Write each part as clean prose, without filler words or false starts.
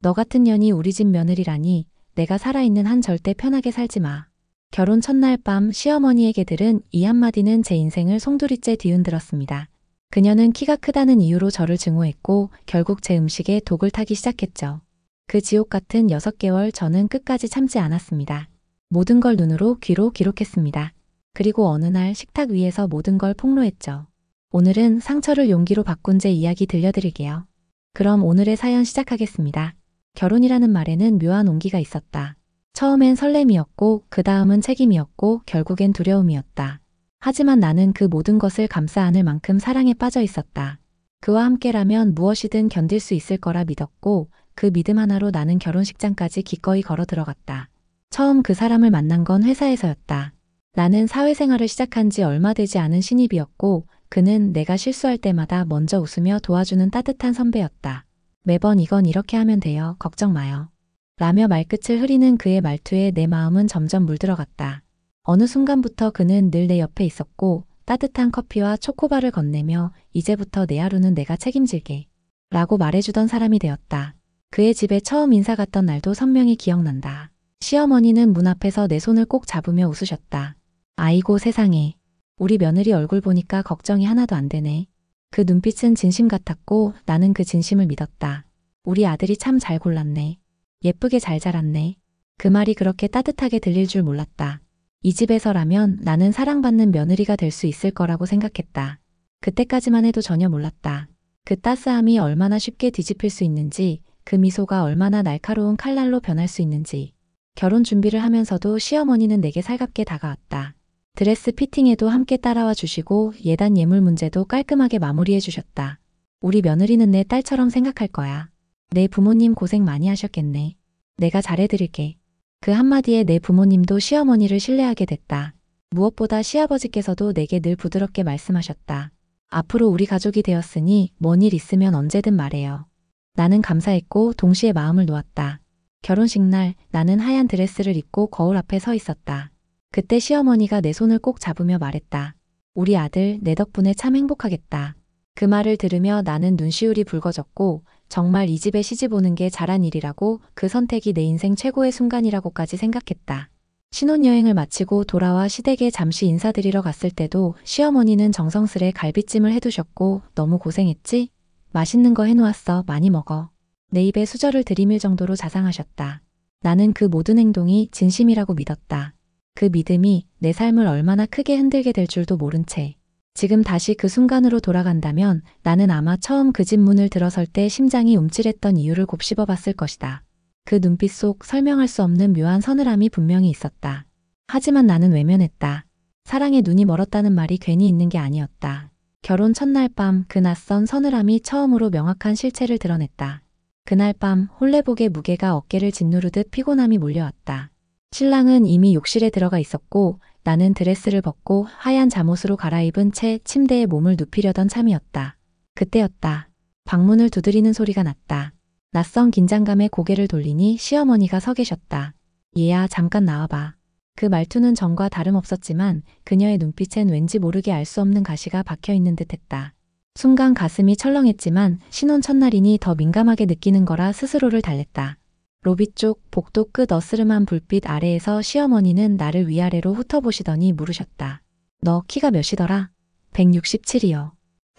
너 같은 년이 우리 집 며느리라니 내가 살아있는 한 절대 편하게 살지 마. 결혼 첫날 밤 시어머니에게 들은 이 한마디는 제 인생을 송두리째 뒤흔들었습니다. 그녀는 키가 크다는 이유로 저를 증오했고 결국 제 음식에 독을 타기 시작했죠. 그 지옥 같은 6개월 저는 끝까지 참지 않았습니다. 모든 걸 눈으로 귀로 기록했습니다. 그리고 어느 날 식탁 위에서 모든 걸 폭로했죠. 오늘은 상처를 용기로 바꾼 제 이야기 들려드릴게요. 그럼 오늘의 사연 시작하겠습니다. 결혼이라는 말에는 묘한 온기가 있었다. 처음엔 설렘이었고 그 다음은 책임이었고 결국엔 두려움이었다. 하지만 나는 그 모든 것을 감싸 안을 만큼 사랑에 빠져 있었다. 그와 함께라면 무엇이든 견딜 수 있을 거라 믿었고 그 믿음 하나로 나는 결혼식장까지 기꺼이 걸어 들어갔다. 처음 그 사람을 만난 건 회사에서였다. 나는 사회생활을 시작한 지 얼마 되지 않은 신입이었고 그는 내가 실수할 때마다 먼저 웃으며 도와주는 따뜻한 선배였다. 매번 이건 이렇게 하면 돼요. 걱정 마요. 라며 말끝을 흐리는 그의 말투에 내 마음은 점점 물들어갔다. 어느 순간부터 그는 늘 내 옆에 있었고 따뜻한 커피와 초코바를 건네며 이제부터 내 하루는 내가 책임질게 라고 말해주던 사람이 되었다. 그의 집에 처음 인사 갔던 날도 선명히 기억난다. 시어머니는 문 앞에서 내 손을 꼭 잡으며 웃으셨다. 아이고 세상에. 우리 며느리 얼굴 보니까 걱정이 하나도 안 되네. 그 눈빛은 진심 같았고 나는 그 진심을 믿었다. 우리 아들이 참 잘 골랐네. 예쁘게 잘 자랐네. 그 말이 그렇게 따뜻하게 들릴 줄 몰랐다. 이 집에서라면 나는 사랑받는 며느리가 될 수 있을 거라고 생각했다. 그때까지만 해도 전혀 몰랐다. 그 따스함이 얼마나 쉽게 뒤집힐 수 있는지, 그 미소가 얼마나 날카로운 칼날로 변할 수 있는지. 결혼 준비를 하면서도 시어머니는 내게 살갑게 다가왔다. 드레스 피팅에도 함께 따라와 주시고 예단 예물 문제도 깔끔하게 마무리해 주셨다. 우리 며느리는 내 딸처럼 생각할 거야. 내 부모님 고생 많이 하셨겠네. 내가 잘해드릴게. 그 한마디에 내 부모님도 시어머니를 신뢰하게 됐다. 무엇보다 시아버지께서도 내게 늘 부드럽게 말씀하셨다. 앞으로 우리 가족이 되었으니 뭔 일 있으면 언제든 말해요. 나는 감사했고 동시에 마음을 놓았다. 결혼식 날 나는 하얀 드레스를 입고 거울 앞에 서 있었다. 그때 시어머니가 내 손을 꼭 잡으며 말했다. 우리 아들 내 덕분에 참 행복하겠다. 그 말을 들으며 나는 눈시울이 붉어졌고 정말 이 집에 시집 오는 게 잘한 일이라고 그 선택이 내 인생 최고의 순간이라고까지 생각했다. 신혼여행을 마치고 돌아와 시댁에 잠시 인사드리러 갔을 때도 시어머니는 정성스레 갈비찜을 해두셨고 너무 고생했지? 맛있는 거 해놓았어. 많이 먹어. 내 입에 수저를 들이밀 정도로 자상하셨다. 나는 그 모든 행동이 진심이라고 믿었다. 그 믿음이 내 삶을 얼마나 크게 흔들게 될 줄도 모른 채 지금 다시 그 순간으로 돌아간다면 나는 아마 처음 그 집 문을 들어설 때 심장이 움찔했던 이유를 곱씹어 봤을 것이다. 그 눈빛 속 설명할 수 없는 묘한 서늘함이 분명히 있었다. 하지만 나는 외면했다. 사랑에 눈이 멀었다는 말이 괜히 있는 게 아니었다. 결혼 첫날 밤 그 낯선 서늘함이 처음으로 명확한 실체를 드러냈다. 그날 밤 홀레복의 무게가 어깨를 짓누르듯 피곤함이 몰려왔다. 신랑은 이미 욕실에 들어가 있었고 나는 드레스를 벗고 하얀 잠옷으로 갈아입은 채 침대에 몸을 눕히려던 참이었다. 그때였다. 방문을 두드리는 소리가 났다. 낯선 긴장감에 고개를 돌리니 시어머니가 서 계셨다. 얘야 잠깐 나와봐. 그 말투는 전과 다름없었지만 그녀의 눈빛엔 왠지 모르게 알 수 없는 가시가 박혀있는 듯했다. 순간 가슴이 철렁했지만 신혼 첫날이니 더 민감하게 느끼는 거라 스스로를 달랬다. 로비 쪽 복도 끝 어스름한 불빛 아래에서 시어머니는 나를 위아래로 훑어보시더니 물으셨다. 너 키가 몇이더라? 167이요.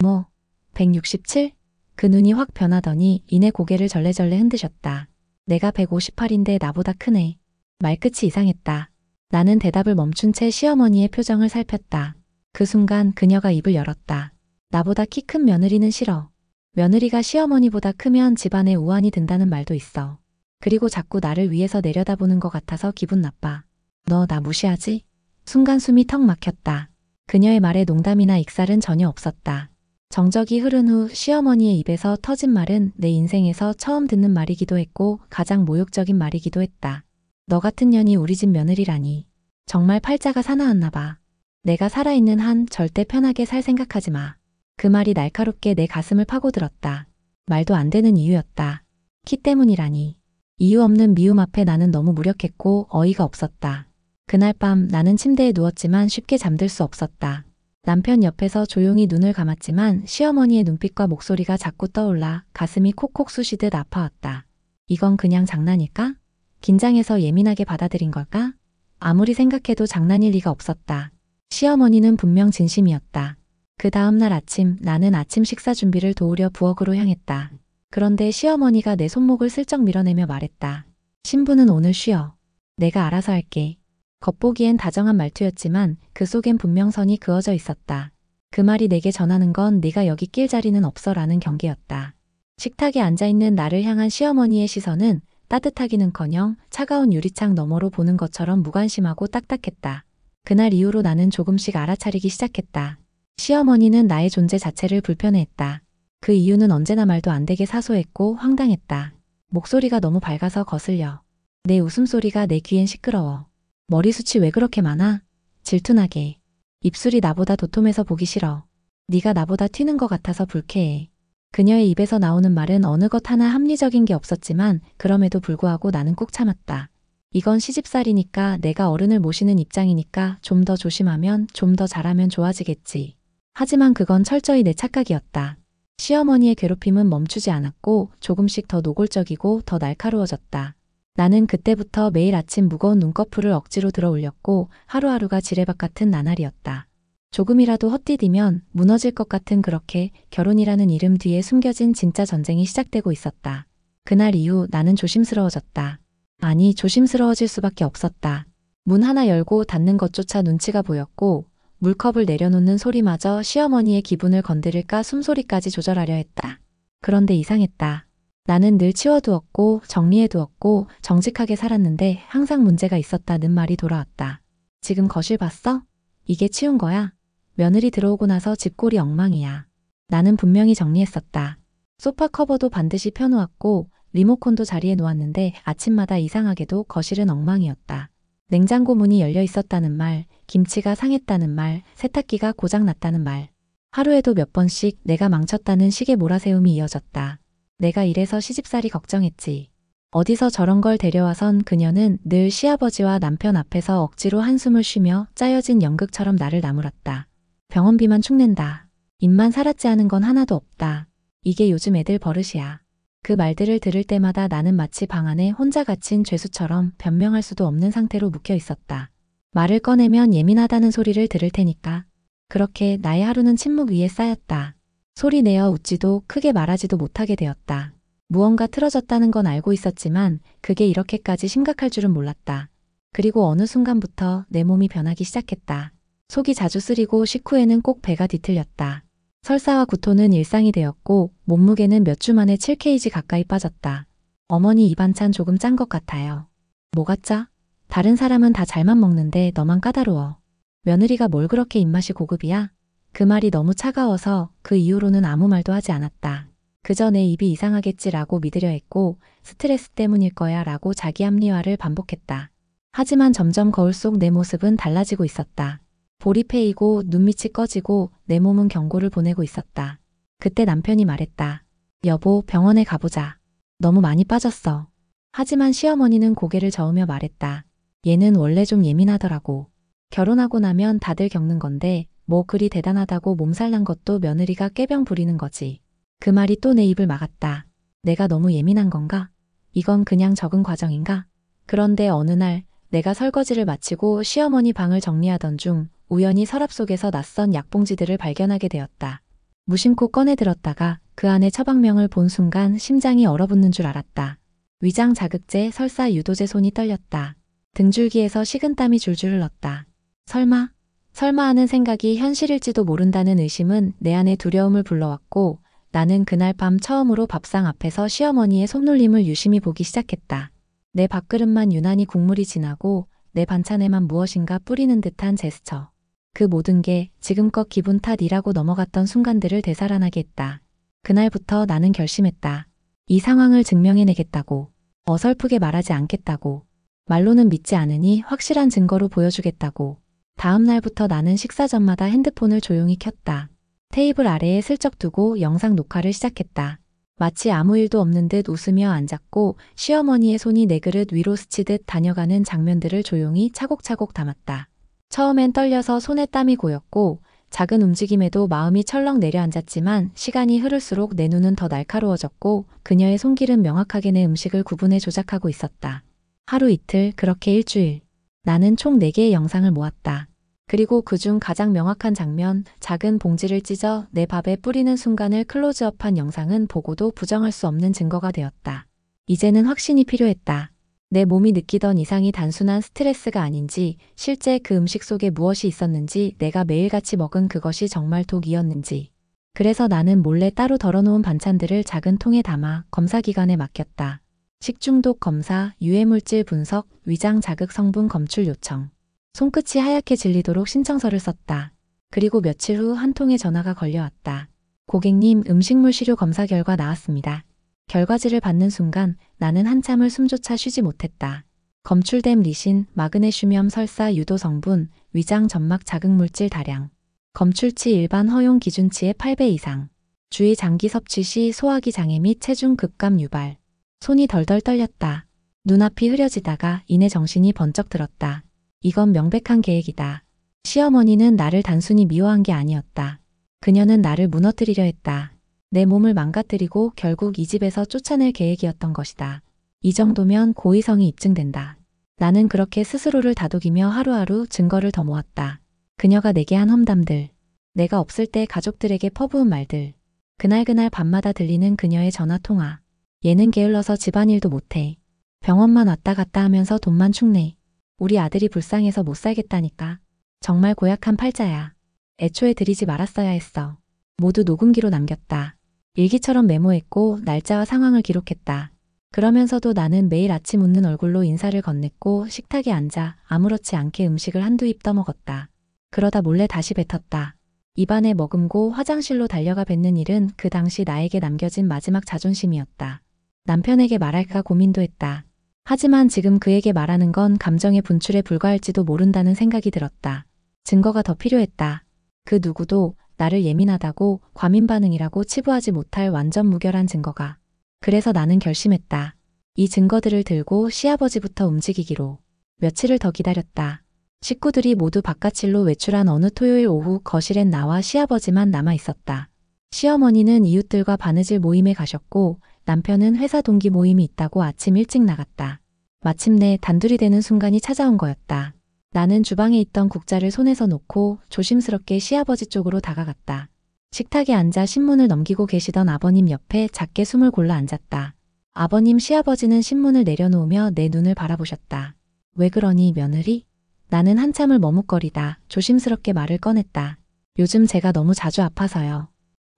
뭐? 167? 그 눈이 확 변하더니 이내 고개를 절레절레 흔드셨다. 내가 158인데 나보다 크네. 말끝이 이상했다. 나는 대답을 멈춘 채 시어머니의 표정을 살폈다. 그 순간 그녀가 입을 열었다. 나보다 키 큰 며느리는 싫어. 며느리가 시어머니보다 크면 집안에 우환이 든다는 말도 있어. 그리고 자꾸 나를 위에서 내려다보는 것 같아서 기분 나빠. 너 나 무시하지? 순간 숨이 턱 막혔다. 그녀의 말에 농담이나 익살은 전혀 없었다. 정적이 흐른 후 시어머니의 입에서 터진 말은 내 인생에서 처음 듣는 말이기도 했고 가장 모욕적인 말이기도 했다. 너 같은 년이 우리 집 며느리라니. 정말 팔자가 사나웠나 봐. 내가 살아있는 한 절대 편하게 살 생각하지 마. 그 말이 날카롭게 내 가슴을 파고들었다. 말도 안 되는 이유였다. 키 때문이라니. 이유 없는 미움 앞에 나는 너무 무력했고 어이가 없었다. 그날 밤 나는 침대에 누웠지만 쉽게 잠들 수 없었다. 남편 옆에서 조용히 눈을 감았지만 시어머니의 눈빛과 목소리가 자꾸 떠올라 가슴이 콕콕 쑤시듯 아파왔다. 이건 그냥 장난일까? 긴장해서 예민하게 받아들인 걸까? 아무리 생각해도 장난일 리가 없었다. 시어머니는 분명 진심이었다. 그 다음 날 아침 나는 아침 식사 준비를 도우려 부엌으로 향했다. 그런데 시어머니가 내 손목을 슬쩍 밀어내며 말했다. 신부는 오늘 쉬어. 내가 알아서 할게. 겉보기엔 다정한 말투였지만 그 속엔 분명 선이 그어져 있었다. 그 말이 내게 전하는 건 네가 여기 낄 자리는 없어라는 경계였다. 식탁에 앉아있는 나를 향한 시어머니의 시선은 따뜻하기는커녕 차가운 유리창 너머로 보는 것처럼 무관심하고 딱딱했다. 그날 이후로 나는 조금씩 알아차리기 시작했다. 시어머니는 나의 존재 자체를 불편해했다. 그 이유는 언제나 말도 안 되게 사소했고 황당했다. 목소리가 너무 밝아서 거슬려. 내 웃음소리가 내 귀엔 시끄러워. 머리숱이 왜 그렇게 많아? 질투나게. 입술이 나보다 도톰해서 보기 싫어. 네가 나보다 튀는 것 같아서 불쾌해. 그녀의 입에서 나오는 말은 어느 것 하나 합리적인 게 없었지만 그럼에도 불구하고 나는 꾹 참았다. 이건 시집살이니까 내가 어른을 모시는 입장이니까 좀 더 조심하면 좀 더 잘하면 좋아지겠지. 하지만 그건 철저히 내 착각이었다. 시어머니의 괴롭힘은 멈추지 않았고 조금씩 더 노골적이고 더 날카로워졌다. 나는 그때부터 매일 아침 무거운 눈꺼풀을 억지로 들어 올렸고 하루하루가 지뢰밭 같은 나날이었다. 조금이라도 헛디디면 무너질 것 같은 그렇게 결혼이라는 이름 뒤에 숨겨진 진짜 전쟁이 시작되고 있었다. 그날 이후 나는 조심스러워졌다. 아니, 조심스러워질 수밖에 없었다. 문 하나 열고 닫는 것조차 눈치가 보였고 물컵을 내려놓는 소리마저 시어머니의 기분을 건드릴까 숨소리까지 조절하려 했다. 그런데 이상했다. 나는 늘 치워두었고 정리해두었고 정직하게 살았는데 항상 문제가 있었다는 말이 돌아왔다. 지금 거실 봤어? 이게 치운 거야? 며느리 들어오고 나서 집골이 엉망이야. 나는 분명히 정리했었다. 소파 커버도 반드시 펴놓았고 리모컨도 자리에 놓았는데 아침마다 이상하게도 거실은 엉망이었다. 냉장고 문이 열려 있었다는 말, 김치가 상했다는 말, 세탁기가 고장났다는 말. 하루에도 몇 번씩 내가 망쳤다는 식의 몰아세움이 이어졌다. 내가 이래서 시집살이 걱정했지. 어디서 저런 걸 데려와선 그녀는 늘 시아버지와 남편 앞에서 억지로 한숨을 쉬며 짜여진 연극처럼 나를 나무랐다. 병원비만 축낸다. 입만 살았지 않은 건 하나도 없다. 이게 요즘 애들 버릇이야. 그 말들을 들을 때마다 나는 마치 방 안에 혼자 갇힌 죄수처럼 변명할 수도 없는 상태로 묵혀 있었다. 말을 꺼내면 예민하다는 소리를 들을 테니까. 그렇게 나의 하루는 침묵 위에 쌓였다. 소리 내어 웃지도 크게 말하지도 못하게 되었다. 무언가 틀어졌다는 건 알고 있었지만 그게 이렇게까지 심각할 줄은 몰랐다. 그리고 어느 순간부터 내 몸이 변하기 시작했다. 속이 자주 쓰리고 식후에는 꼭 배가 뒤틀렸다. 설사와 구토는 일상이 되었고 몸무게는 몇 주 만에 7kg 가까이 빠졌다. 어머니 이 반찬 조금 짠 것 같아요. 뭐가 짜? 다른 사람은 다 잘만 먹는데 너만 까다로워. 며느리가 뭘 그렇게 입맛이 고급이야? 그 말이 너무 차가워서 그 이후로는 아무 말도 하지 않았다. 그저 내 입이 이상하겠지라고 믿으려 했고 스트레스 때문일 거야 라고 자기 합리화를 반복했다. 하지만 점점 거울 속 내 모습은 달라지고 있었다. 볼이 패이고 눈밑이 꺼지고 내 몸은 경고를 보내고 있었다. 그때 남편이 말했다. 여보, 병원에 가보자. 너무 많이 빠졌어. 하지만 시어머니는 고개를 저으며 말했다. 얘는 원래 좀 예민하더라고. 결혼하고 나면 다들 겪는 건데 뭐 그리 대단하다고 몸살난 것도 며느리가 꾀병 부리는 거지. 그 말이 또 내 입을 막았다. 내가 너무 예민한 건가? 이건 그냥 적응 과정인가? 그런데 어느 날 내가 설거지를 마치고 시어머니 방을 정리하던 중 우연히 서랍 속에서 낯선 약봉지들을 발견하게 되었다. 무심코 꺼내 들었다가 그 안에 처방명을 본 순간 심장이 얼어붙는 줄 알았다. 위장 자극제, 설사 유도제. 손이 떨렸다. 등줄기에서 식은땀이 줄줄 흘렀다. 설마 하는 생각이 현실일지도 모른다는 의심은 내 안에 두려움을 불러왔고 나는 그날 밤 처음으로 밥상 앞에서 시어머니의 손놀림을 유심히 보기 시작했다. 내 밥그릇만 유난히 국물이 진하고 내 반찬에만 무엇인가 뿌리는 듯한 제스처. 그 모든 게 지금껏 기분 탓이라고 넘어갔던 순간들을 되살아나게 했다. 그날부터 나는 결심했다. 이 상황을 증명해내겠다고. 어설프게 말하지 않겠다고. 말로는 믿지 않으니 확실한 증거로 보여주겠다고. 다음 날부터 나는 식사 전마다 핸드폰을 조용히 켰다. 테이블 아래에 슬쩍 두고 영상 녹화를 시작했다. 마치 아무 일도 없는 듯 웃으며 앉았고 시어머니의 손이 내 그릇 위로 스치듯 다녀가는 장면들을 조용히 차곡차곡 담았다. 처음엔 떨려서 손에 땀이 고였고 작은 움직임에도 마음이 철렁 내려앉았지만 시간이 흐를수록 내 눈은 더 날카로워졌고 그녀의 손길은 명확하게 내 음식을 구분해 조작하고 있었다. 하루 이틀, 그렇게 일주일. 나는 총 4개의 영상을 모았다. 그리고 그중 가장 명확한 장면, 작은 봉지를 찢어 내 밥에 뿌리는 순간을 클로즈업한 영상은 보고도 부정할 수 없는 증거가 되었다. 이제는 확신이 필요했다. 내 몸이 느끼던 이상이 단순한 스트레스가 아닌지, 실제 그 음식 속에 무엇이 있었는지, 내가 매일같이 먹은 그것이 정말 독이었는지. 그래서 나는 몰래 따로 덜어놓은 반찬들을 작은 통에 담아 검사기관에 맡겼다. 식중독 검사, 유해물질 분석, 위장 자극 성분 검출 요청. 손끝이 하얗게 질리도록 신청서를 썼다. 그리고 며칠 후 한 통의 전화가 걸려왔다. 고객님, 음식물 시료 검사 결과 나왔습니다. 결과지를 받는 순간 나는 한참을 숨조차 쉬지 못했다. 검출된 리신, 마그네슘염 설사 유도 성분, 위장 점막 자극물질 다량. 검출치 일반 허용 기준치의 8배 이상. 주의 장기 섭취 시 소화기 장애 및 체중 급감 유발. 손이 덜덜 떨렸다. 눈앞이 흐려지다가 이내 정신이 번쩍 들었다. 이건 명백한 계획이다. 시어머니는 나를 단순히 미워한 게 아니었다. 그녀는 나를 무너뜨리려 했다. 내 몸을 망가뜨리고 결국 이 집에서 쫓아낼 계획이었던 것이다. 이 정도면 고의성이 입증된다. 나는 그렇게 스스로를 다독이며 하루하루 증거를 더 모았다. 그녀가 내게 한 험담들, 내가 없을 때 가족들에게 퍼부은 말들, 그날 밤마다 들리는 그녀의 전화통화. 얘는 게을러서 집안일도 못해. 병원만 왔다 갔다 하면서 돈만 축내. 우리 아들이 불쌍해서 못 살겠다니까. 정말 고약한 팔자야. 애초에 들이지 말았어야 했어. 모두 녹음기로 남겼다. 일기처럼 메모했고 날짜와 상황을 기록했다. 그러면서도 나는 매일 아침 웃는 얼굴로 인사를 건넸고 식탁에 앉아 아무렇지 않게 음식을 한두 입 떠먹었다. 그러다 몰래 다시 뱉었다. 입안에 머금고 화장실로 달려가 뱉는 일은 그 당시 나에게 남겨진 마지막 자존심이었다. 남편에게 말할까 고민도 했다. 하지만 지금 그에게 말하는 건 감정의 분출에 불과할지도 모른다는 생각이 들었다. 증거가 더 필요했다. 그 누구도 나를 예민하다고 과민 반응이라고 치부하지 못할 완전 무결한 증거가. 그래서 나는 결심했다. 이 증거들을 들고 시아버지부터 움직이기로. 며칠을 더 기다렸다. 식구들이 모두 바깥일로 외출한 어느 토요일 오후 거실엔 나와 시아버지만 남아 있었다. 시어머니는 이웃들과 바느질 모임에 가셨고 남편은 회사 동기 모임이 있다고 아침 일찍 나갔다. 마침내 단둘이 되는 순간이 찾아온 거였다. 나는 주방에 있던 국자를 손에서 놓고 조심스럽게 시아버지 쪽으로 다가갔다. 식탁에 앉아 신문을 넘기고 계시던 아버님 옆에 작게 숨을 골라 앉았다. 아버님, 시아버지는 신문을 내려놓으며 내 눈을 바라보셨다. 왜 그러니, 며느리? 나는 한참을 머뭇거리다 조심스럽게 말을 꺼냈다. 요즘 제가 너무 자주 아파서요.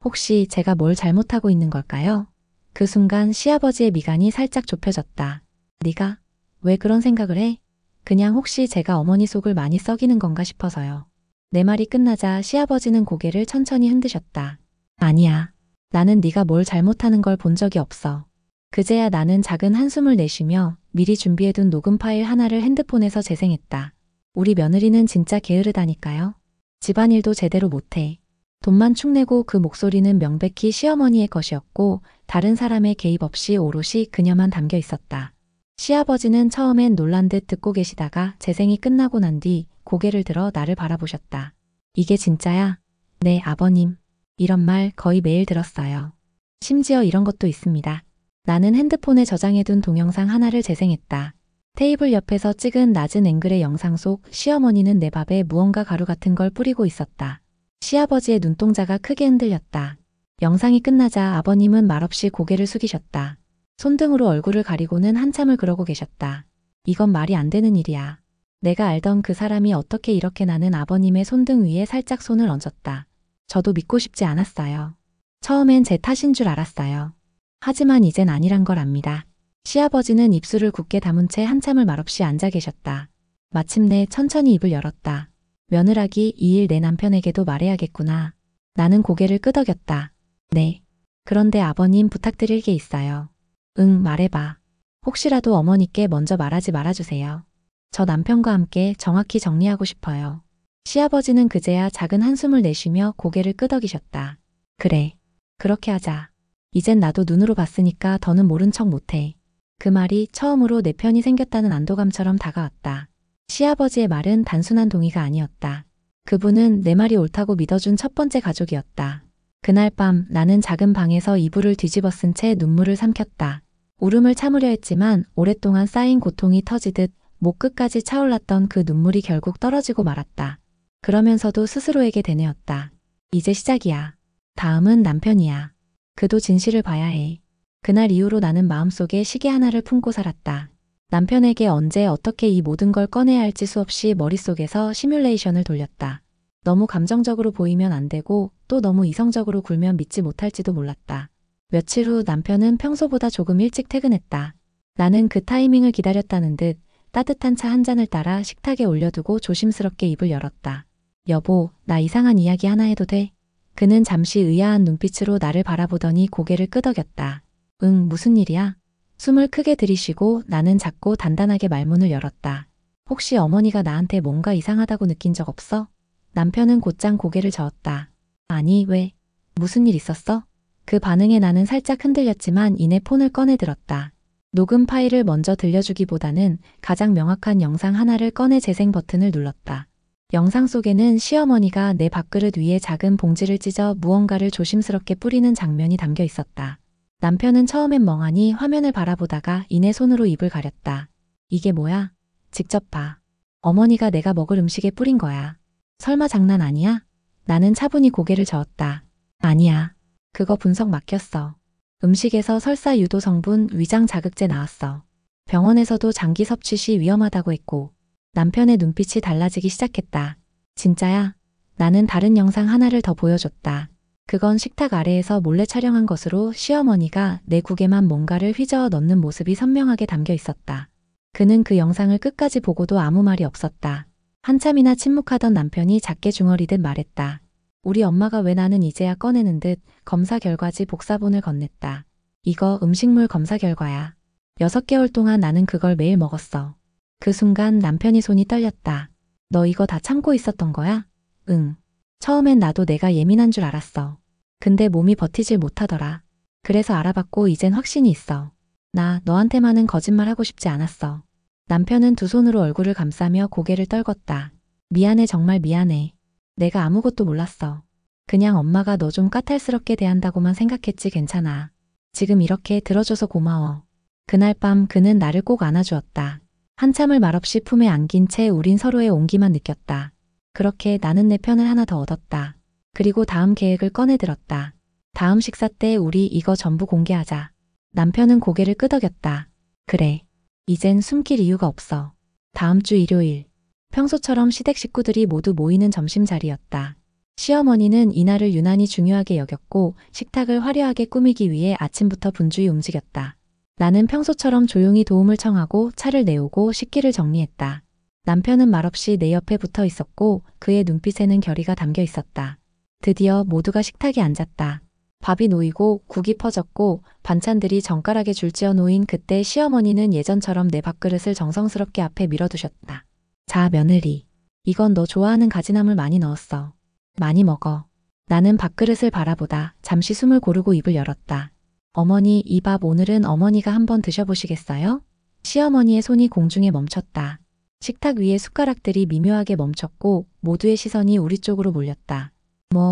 혹시 제가 뭘 잘못하고 있는 걸까요? 그 순간 시아버지의 미간이 살짝 좁혀졌다. 네가? 왜 그런 생각을 해? 그냥 혹시 제가 어머니 속을 많이 썩이는 건가 싶어서요. 내 말이 끝나자 시아버지는 고개를 천천히 흔드셨다. 아니야. 나는 네가 뭘 잘못하는 걸 본 적이 없어. 그제야 나는 작은 한숨을 내쉬며 미리 준비해둔 녹음 파일 하나를 핸드폰에서 재생했다. 우리 며느리는 진짜 게으르다니까요. 집안일도 제대로 못해. 돈만 축내고 그 목소리는 명백히 시어머니의 것이었고 다른 사람의 개입 없이 오롯이 그녀만 담겨 있었다. 시아버지는 처음엔 놀란 듯 듣고 계시다가 재생이 끝나고 난 뒤 고개를 들어 나를 바라보셨다. 이게 진짜야? 네, 아버님. 이런 말 거의 매일 들었어요. 심지어 이런 것도 있습니다. 나는 핸드폰에 저장해둔 동영상 하나를 재생했다. 테이블 옆에서 찍은 낮은 앵글의 영상 속 시어머니는 내 밥에 무언가 가루 같은 걸 뿌리고 있었다. 시아버지의 눈동자가 크게 흔들렸다. 영상이 끝나자 아버님은 말없이 고개를 숙이셨다. 손등으로 얼굴을 가리고는 한참을 그러고 계셨다. 이건 말이 안 되는 일이야. 내가 알던 그 사람이 어떻게 이렇게 나는 아버님의 손등 위에 살짝 손을 얹었다. 저도 믿고 싶지 않았어요. 처음엔 제 탓인 줄 알았어요. 하지만 이젠 아니란 걸 압니다. 시아버지는 입술을 굳게 다문 채 한참을 말없이 앉아 계셨다. 마침내 천천히 입을 열었다. 며느라기, 이 일 내 남편에게도 말해야겠구나. 나는 고개를 끄덕였다. 네. 그런데 아버님, 부탁드릴 게 있어요. 응, 말해봐. 혹시라도 어머니께 먼저 말하지 말아주세요. 저 남편과 함께 정확히 정리하고 싶어요. 시아버지는 그제야 작은 한숨을 내쉬며 고개를 끄덕이셨다. 그래. 그렇게 하자. 이젠 나도 눈으로 봤으니까 더는 모른 척 못해. 그 말이 처음으로 내 편이 생겼다는 안도감처럼 다가왔다. 시아버지의 말은 단순한 동의가 아니었다. 그분은 내 말이 옳다고 믿어준 첫 번째 가족이었다. 그날 밤 나는 작은 방에서 이불을 뒤집어 쓴 채 눈물을 삼켰다. 울음을 참으려 했지만 오랫동안 쌓인 고통이 터지듯 목 끝까지 차올랐던 그 눈물이 결국 떨어지고 말았다. 그러면서도 스스로에게 되뇌었다. 이제 시작이야. 다음은 남편이야. 그도 진실을 봐야 해. 그날 이후로 나는 마음속에 시계 하나를 품고 살았다. 남편에게 언제 어떻게 이 모든 걸 꺼내야 할지 수없이 머릿속에서 시뮬레이션을 돌렸다. 너무 감정적으로 보이면 안 되고 또 너무 이성적으로 굴면 믿지 못할지도 몰랐다. 며칠 후 남편은 평소보다 조금 일찍 퇴근했다. 나는 그 타이밍을 기다렸다는 듯 따뜻한 차 한 잔을 따라 식탁에 올려두고 조심스럽게 입을 열었다. 여보, 나 이상한 이야기 하나 해도 돼? 그는 잠시 의아한 눈빛으로 나를 바라보더니 고개를 끄덕였다. 응, 무슨 일이야? 숨을 크게 들이쉬고 나는 작고 단단하게 말문을 열었다. 혹시 어머니가 나한테 뭔가 이상하다고 느낀 적 없어? 남편은 곧장 고개를 저었다. 아니, 왜? 무슨 일 있었어? 그 반응에 나는 살짝 흔들렸지만 이내 폰을 꺼내 들었다. 녹음 파일을 먼저 들려주기보다는 가장 명확한 영상 하나를 꺼내 재생 버튼을 눌렀다. 영상 속에는 시어머니가 내 밥그릇 위에 작은 봉지를 찢어 무언가를 조심스럽게 뿌리는 장면이 담겨 있었다. 남편은 처음엔 멍하니 화면을 바라보다가 이내 손으로 입을 가렸다. 이게 뭐야? 직접 봐. 어머니가 내가 먹을 음식에 뿌린 거야. 설마 장난 아니야? 나는 차분히 고개를 저었다. 아니야. 그거 분석 막혔어. 음식에서 설사 유도 성분, 위장 자극제 나왔어. 병원에서도 장기 섭취 시 위험하다고 했고. 남편의 눈빛이 달라지기 시작했다. 진짜야? 나는 다른 영상 하나를 더 보여줬다. 그건 식탁 아래에서 몰래 촬영한 것으로 시어머니가 내 국에만 뭔가를 휘저어 넣는 모습이 선명하게 담겨 있었다. 그는 그 영상을 끝까지 보고도 아무 말이 없었다. 한참이나 침묵하던 남편이 작게 중얼이듯 말했다. 우리 엄마가 왜 나는 이제야 꺼내는 듯 검사 결과지 복사본을 건넸다. 이거 음식물 검사 결과야. 6개월 동안 나는 그걸 매일 먹었어. 그 순간 남편이 손이 떨렸다. 너 이거 다 참고 있었던 거야? 응. 처음엔 나도 내가 예민한 줄 알았어. 근데 몸이 버티질 못하더라. 그래서 알아봤고 이젠 확신이 있어. 나 너한테만은 거짓말 하고 싶지 않았어. 남편은 두 손으로 얼굴을 감싸며 고개를 떨궜다. 미안해, 정말 미안해. 내가 아무것도 몰랐어. 그냥 엄마가 너 좀 까탈스럽게 대한다고만 생각했지. 괜찮아. 지금 이렇게 들어줘서 고마워. 그날 밤 그는 나를 꼭 안아주었다. 한참을 말없이 품에 안긴 채 우린 서로의 온기만 느꼈다. 그렇게 나는 내 편을 하나 더 얻었다. 그리고 다음 계획을 꺼내들었다. 다음 식사 때 우리 이거 전부 공개하자. 남편은 고개를 끄덕였다. 그래. 이젠 숨길 이유가 없어. 다음 주 일요일. 평소처럼 시댁 식구들이 모두 모이는 점심자리였다. 시어머니는 이날을 유난히 중요하게 여겼고 식탁을 화려하게 꾸미기 위해 아침부터 분주히 움직였다. 나는 평소처럼 조용히 도움을 청하고 차를 내오고 식기를 정리했다. 남편은 말없이 내 옆에 붙어 있었고 그의 눈빛에는 결의가 담겨 있었다. 드디어 모두가 식탁에 앉았다. 밥이 놓이고 국이 퍼졌고 반찬들이 정갈하게 줄지어 놓인 그때 시어머니는 예전처럼 내 밥그릇을 정성스럽게 앞에 밀어두셨다. 자, 며느리. 이건 너 좋아하는 가지나물 많이 넣었어. 많이 먹어. 나는 밥그릇을 바라보다 잠시 숨을 고르고 입을 열었다. 어머니, 이 밥 오늘은 어머니가 한번 드셔보시겠어요? 시어머니의 손이 공중에 멈췄다. 식탁 위에 숟가락들이 미묘하게 멈췄고 모두의 시선이 우리 쪽으로 몰렸다.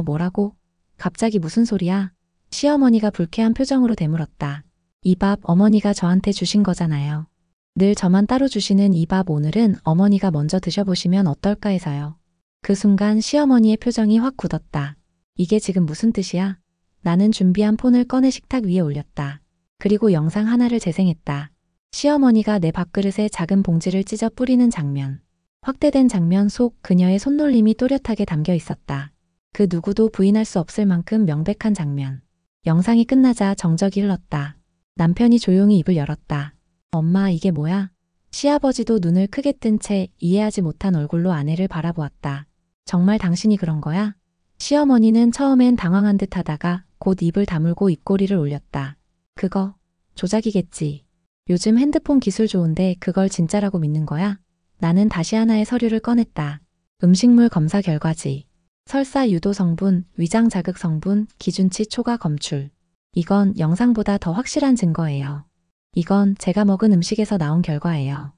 뭐라고? 갑자기 무슨 소리야? 시어머니가 불쾌한 표정으로 되물었다. 이 밥 어머니가 저한테 주신 거잖아요. 늘 저만 따로 주시는 이 밥 오늘은 어머니가 먼저 드셔보시면 어떨까 해서요. 그 순간 시어머니의 표정이 확 굳었다. 이게 지금 무슨 뜻이야? 나는 준비한 폰을 꺼내 식탁 위에 올렸다. 그리고 영상 하나를 재생했다. 시어머니가 내 밥그릇에 작은 봉지를 찢어 뿌리는 장면. 확대된 장면 속 그녀의 손놀림이 또렷하게 담겨 있었다. 그 누구도 부인할 수 없을 만큼 명백한 장면. 영상이 끝나자 정적이 흘렀다. 남편이 조용히 입을 열었다. 엄마, 이게 뭐야? 시아버지도 눈을 크게 뜬 채 이해하지 못한 얼굴로 아내를 바라보았다. 정말 당신이 그런 거야? 시어머니는 처음엔 당황한 듯 하다가 곧 입을 다물고 입꼬리를 올렸다. 그거 조작이겠지. 요즘 핸드폰 기술 좋은데 그걸 진짜라고 믿는 거야? 나는 다시 하나의 서류를 꺼냈다. 음식물 검사 결과지. 설사 유도 성분, 위장 자극 성분, 기준치 초과 검출. 이건 영상보다 더 확실한 증거예요. 이건 제가 먹은 음식에서 나온 결과예요.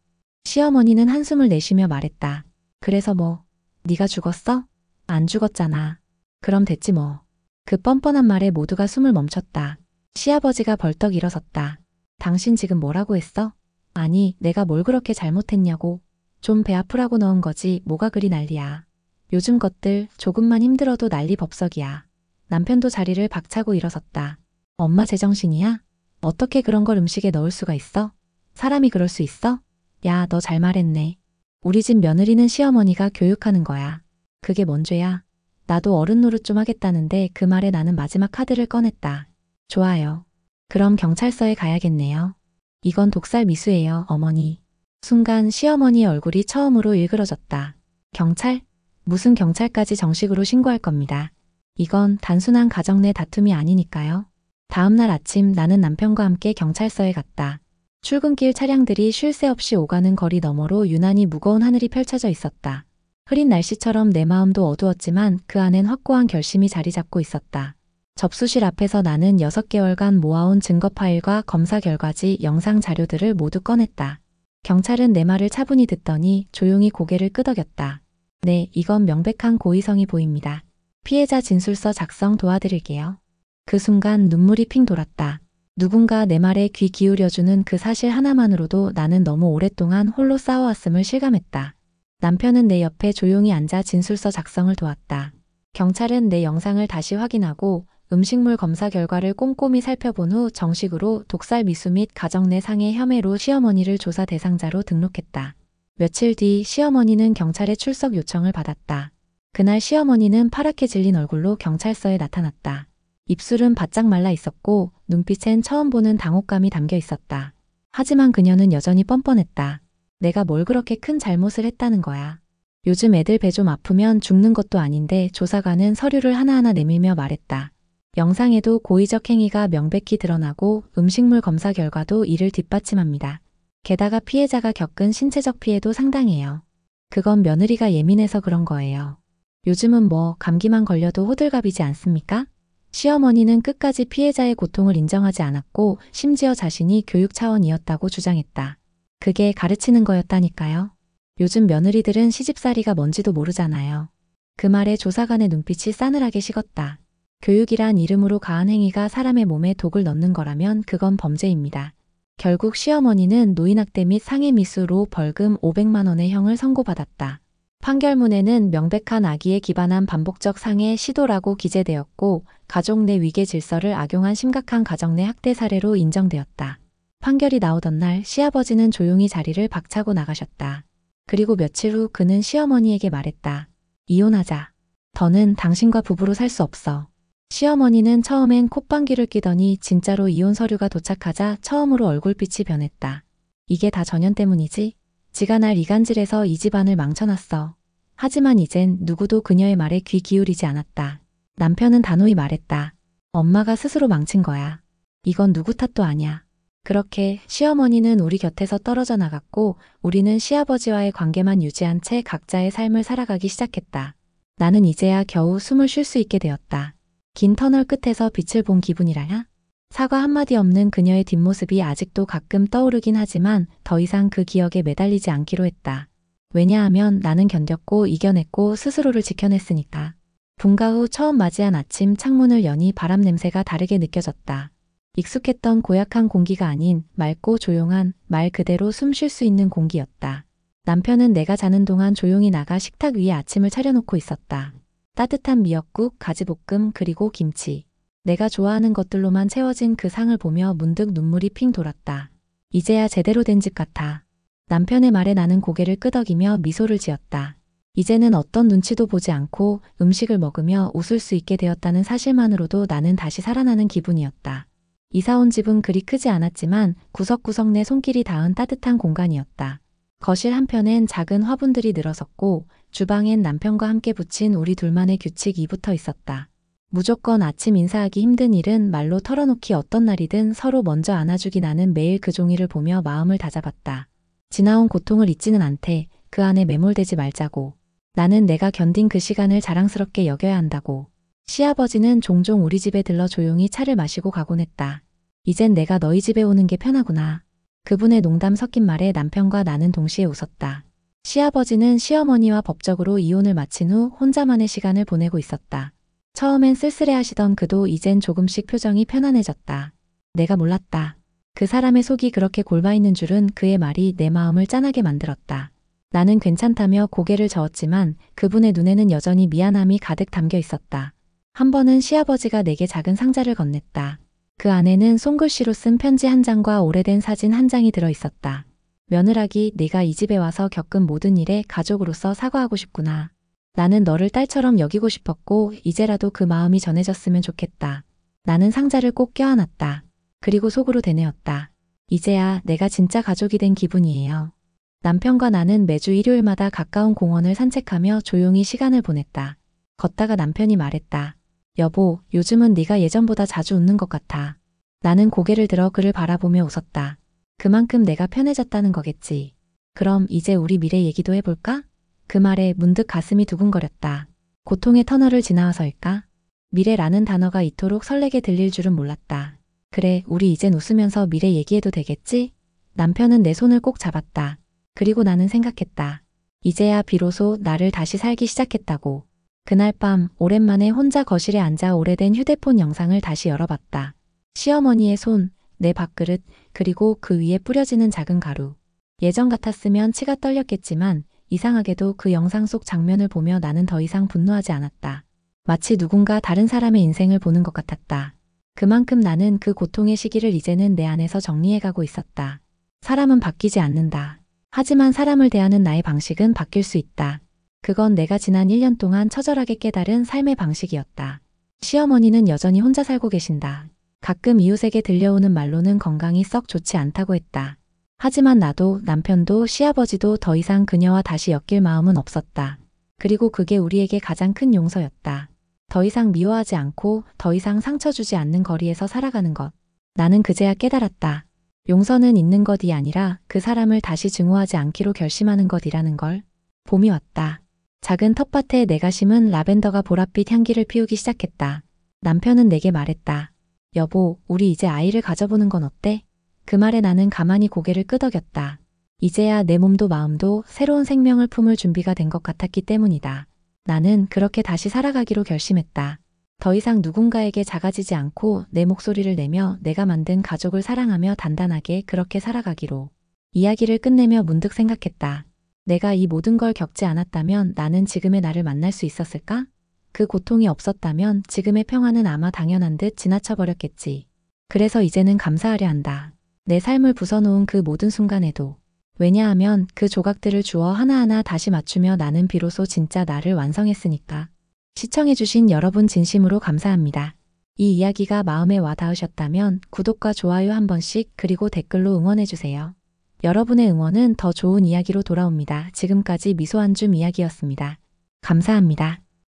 시어머니는 한숨을 내쉬며 말했다. 그래서 뭐, 네가 죽었어? 안 죽었잖아. 그럼 됐지 뭐. 그 뻔뻔한 말에 모두가 숨을 멈췄다. 시아버지가 벌떡 일어섰다. 당신 지금 뭐라고 했어? 아니, 내가 뭘 그렇게 잘못했냐고. 좀 배 아프라고 넣은 거지 뭐가 그리 난리야. 요즘 것들 조금만 힘들어도 난리 법석이야. 남편도 자리를 박차고 일어섰다. 엄마 제정신이야? 어떻게 그런 걸 음식에 넣을 수가 있어? 사람이 그럴 수 있어? 야, 너 잘 말했네. 우리 집 며느리는 시어머니가 교육하는 거야. 그게 뭔 죄야? 나도 어른 노릇 좀 하겠다는데 그 말에 나는 마지막 카드를 꺼냈다. 좋아요. 그럼 경찰서에 가야겠네요. 이건 독살 미수예요, 어머니. 순간 시어머니의 얼굴이 처음으로 일그러졌다. 경찰? 무슨 경찰까지 정식으로 신고할 겁니다. 이건 단순한 가정 내 다툼이 아니니까요. 다음날 아침 나는 남편과 함께 경찰서에 갔다. 출근길 차량들이 쉴 새 없이 오가는 거리 너머로 유난히 무거운 하늘이 펼쳐져 있었다. 흐린 날씨처럼 내 마음도 어두웠지만 그 안엔 확고한 결심이 자리 잡고 있었다. 접수실 앞에서 나는 6개월간 모아온 증거 파일과 검사 결과지, 영상 자료들을 모두 꺼냈다. 경찰은 내 말을 차분히 듣더니 조용히 고개를 끄덕였다. 네, 이건 명백한 고의성이 보입니다. 피해자 진술서 작성 도와드릴게요. 그 순간 눈물이 핑 돌았다. 누군가 내 말에 귀 기울여주는 그 사실 하나만으로도 나는 너무 오랫동안 홀로 싸워왔음을 실감했다. 남편은 내 옆에 조용히 앉아 진술서 작성을 도왔다. 경찰은 내 영상을 다시 확인하고 음식물 검사 결과를 꼼꼼히 살펴본 후 정식으로 독살 미수 및 가정 내 상해 혐의로 시어머니를 조사 대상자로 등록했다. 며칠 뒤 시어머니는 경찰에 출석 요청을 받았다. 그날 시어머니는 파랗게 질린 얼굴로 경찰서에 나타났다. 입술은 바짝 말라 있었고 눈빛엔 처음 보는 당혹감이 담겨 있었다. 하지만 그녀는 여전히 뻔뻔했다. 내가 뭘 그렇게 큰 잘못을 했다는 거야. 요즘 애들 배 좀 아프면 죽는 것도 아닌데 조사관은 서류를 하나하나 내밀며 말했다. 영상에도 고의적 행위가 명백히 드러나고 음식물 검사 결과도 이를 뒷받침합니다. 게다가 피해자가 겪은 신체적 피해도 상당해요. 그건 며느리가 예민해서 그런 거예요. 요즘은 뭐 감기만 걸려도 호들갑이지 않습니까? 시어머니는 끝까지 피해자의 고통을 인정하지 않았고 심지어 자신이 교육 차원이었다고 주장했다. 그게 가르치는 거였다니까요. 요즘 며느리들은 시집살이가 뭔지도 모르잖아요. 그 말에 조사관의 눈빛이 싸늘하게 식었다. 교육이란 이름으로 가한 행위가 사람의 몸에 독을 넣는 거라면 그건 범죄입니다. 결국 시어머니는 노인학대 및 상해미수로 벌금 500만 원의 형을 선고받았다. 판결문에는 명백한 악의에 기반한 반복적 상해 시도라고 기재되었고 가족 내 위계 질서를 악용한 심각한 가정 내 학대 사례로 인정되었다. 판결이 나오던 날 시아버지는 조용히 자리를 박차고 나가셨다. 그리고 며칠 후 그는 시어머니에게 말했다. 이혼하자. 더는 당신과 부부로 살 수 없어. 시어머니는 처음엔 콧방귀를 뀌더니 진짜로 이혼 서류가 도착하자 처음으로 얼굴빛이 변했다. 이게 다 전현 때문이지? 지가 날 이간질해서 이 집안을 망쳐놨어. 하지만 이젠 누구도 그녀의 말에 귀 기울이지 않았다. 남편은 단호히 말했다. 엄마가 스스로 망친 거야. 이건 누구 탓도 아니야. 그렇게 시어머니는 우리 곁에서 떨어져 나갔고 우리는 시아버지와의 관계만 유지한 채 각자의 삶을 살아가기 시작했다. 나는 이제야 겨우 숨을 쉴 수 있게 되었다. 긴 터널 끝에서 빛을 본 기분이라야? 사과 한마디 없는 그녀의 뒷모습이 아직도 가끔 떠오르긴 하지만 더 이상 그 기억에 매달리지 않기로 했다. 왜냐하면 나는 견뎠고 이겨냈고 스스로를 지켜냈으니까. 분가 후 처음 맞이한 아침 창문을 여니 바람 냄새가 다르게 느껴졌다. 익숙했던 고약한 공기가 아닌 맑고 조용한 말 그대로 숨 쉴 수 있는 공기였다. 남편은 내가 자는 동안 조용히 나가 식탁 위에 아침을 차려놓고 있었다. 따뜻한 미역국, 가지볶음, 그리고 김치. 내가 좋아하는 것들로만 채워진 그 상을 보며 문득 눈물이 핑 돌았다. 이제야 제대로 된 집 같아. 남편의 말에 나는 고개를 끄덕이며 미소를 지었다. 이제는 어떤 눈치도 보지 않고 음식을 먹으며 웃을 수 있게 되었다는 사실만으로도 나는 다시 살아나는 기분이었다. 이사 온 집은 그리 크지 않았지만 구석구석 내 손길이 닿은 따뜻한 공간이었다. 거실 한편엔 작은 화분들이 늘어섰고 주방엔 남편과 함께 붙인 우리 둘만의 규칙이 붙어 있었다. 무조건 아침 인사하기 힘든 일은 말로 털어놓기, 어떤 날이든 서로 먼저 안아주기. 나는 매일 그 종이를 보며 마음을 다잡았다. 지나온 고통을 잊지는 않되 그 안에 매몰되지 말자고. 나는 내가 견딘 그 시간을 자랑스럽게 여겨야 한다고. 시아버지는 종종 우리 집에 들러 조용히 차를 마시고 가곤 했다. 이젠 내가 너희 집에 오는 게 편하구나. 그분의 농담 섞인 말에 남편과 나는 동시에 웃었다. 시아버지는 시어머니와 법적으로 이혼을 마친 후 혼자만의 시간을 보내고 있었다. 처음엔 쓸쓸해하시던 그도 이젠 조금씩 표정이 편안해졌다. 내가 몰랐다. 그 사람의 속이 그렇게 골마있는 줄은 그의 말이 내 마음을 짠하게 만들었다. 나는 괜찮다며 고개를 저었지만 그분의 눈에는 여전히 미안함이 가득 담겨 있었다. 한 번은 시아버지가 내게 작은 상자를 건넸다. 그 안에는 손글씨로 쓴 편지 한 장과 오래된 사진 한 장이 들어 있었다. 며느라기, 네가 이 집에 와서 겪은 모든 일에 가족으로서 사과하고 싶구나. 나는 너를 딸처럼 여기고 싶었고 이제라도 그 마음이 전해졌으면 좋겠다. 나는 상자를 꼭 껴안았다. 그리고 속으로 되뇌었다. 이제야 내가 진짜 가족이 된 기분이에요. 남편과 나는 매주 일요일마다 가까운 공원을 산책하며 조용히 시간을 보냈다. 걷다가 남편이 말했다. 여보, 요즘은 네가 예전보다 자주 웃는 것 같아. 나는 고개를 들어 그를 바라보며 웃었다. 그만큼 내가 편해졌다는 거겠지. 그럼 이제 우리 미래 얘기도 해볼까? 그 말에 문득 가슴이 두근거렸다. 고통의 터널을 지나와서일까? 미래라는 단어가 이토록 설레게 들릴 줄은 몰랐다. 그래, 우리 이젠 웃으면서 미래 얘기해도 되겠지? 남편은 내 손을 꼭 잡았다. 그리고 나는 생각했다. 이제야 비로소 나를 다시 살기 시작했다고. 그날 밤 오랜만에 혼자 거실에 앉아 오래된 휴대폰 영상을 다시 열어봤다. 시어머니의 손, 내 밥그릇, 그리고 그 위에 뿌려지는 작은 가루. 예전 같았으면 치가 떨렸겠지만 이상하게도 그 영상 속 장면을 보며 나는 더 이상 분노하지 않았다. 마치 누군가 다른 사람의 인생을 보는 것 같았다. 그만큼 나는 그 고통의 시기를 이제는 내 안에서 정리해가고 있었다. 사람은 바뀌지 않는다. 하지만 사람을 대하는 나의 방식은 바뀔 수 있다. 그건 내가 지난 1년 동안 처절하게 깨달은 삶의 방식이었다. 시어머니는 여전히 혼자 살고 계신다. 가끔 이웃에게 들려오는 말로는 건강이 썩 좋지 않다고 했다. 하지만 나도 남편도 시아버지도 더 이상 그녀와 다시 엮일 마음은 없었다. 그리고 그게 우리에게 가장 큰 용서였다. 더 이상 미워하지 않고 더 이상 상처 주지 않는 거리에서 살아가는 것. 나는 그제야 깨달았다. 용서는 있는 것이 아니라 그 사람을 다시 증오하지 않기로 결심하는 것이라는 걸. 봄이 왔다. 작은 텃밭에 내가 심은 라벤더가 보랏빛 향기를 피우기 시작했다. 남편은 내게 말했다. 여보, 우리 이제 아이를 가져보는 건 어때? 그 말에 나는 가만히 고개를 끄덕였다. 이제야 내 몸도 마음도 새로운 생명을 품을 준비가 된 것 같았기 때문이다. 나는 그렇게 다시 살아가기로 결심했다. 더 이상 누군가에게 작아지지 않고 내 목소리를 내며 내가 만든 가족을 사랑하며 단단하게 그렇게 살아가기로. 이야기를 끝내며 문득 생각했다. 내가 이 모든 걸 겪지 않았다면 나는 지금의 나를 만날 수 있었을까? 그 고통이 없었다면 지금의 평화는 아마 당연한 듯 지나쳐 버렸겠지. 그래서 이제는 감사하려 한다. 내 삶을 부숴놓은 그 모든 순간에도. 왜냐하면 그 조각들을 주워 하나하나 다시 맞추며 나는 비로소 진짜 나를 완성했으니까. 시청해주신 여러분 진심으로 감사합니다. 이 이야기가 마음에 와 닿으셨다면 구독과 좋아요 한 번씩 그리고 댓글로 응원해주세요. 여러분의 응원은 더 좋은 이야기로 돌아옵니다. 지금까지 미소한줌 이야기였습니다. 감사합니다.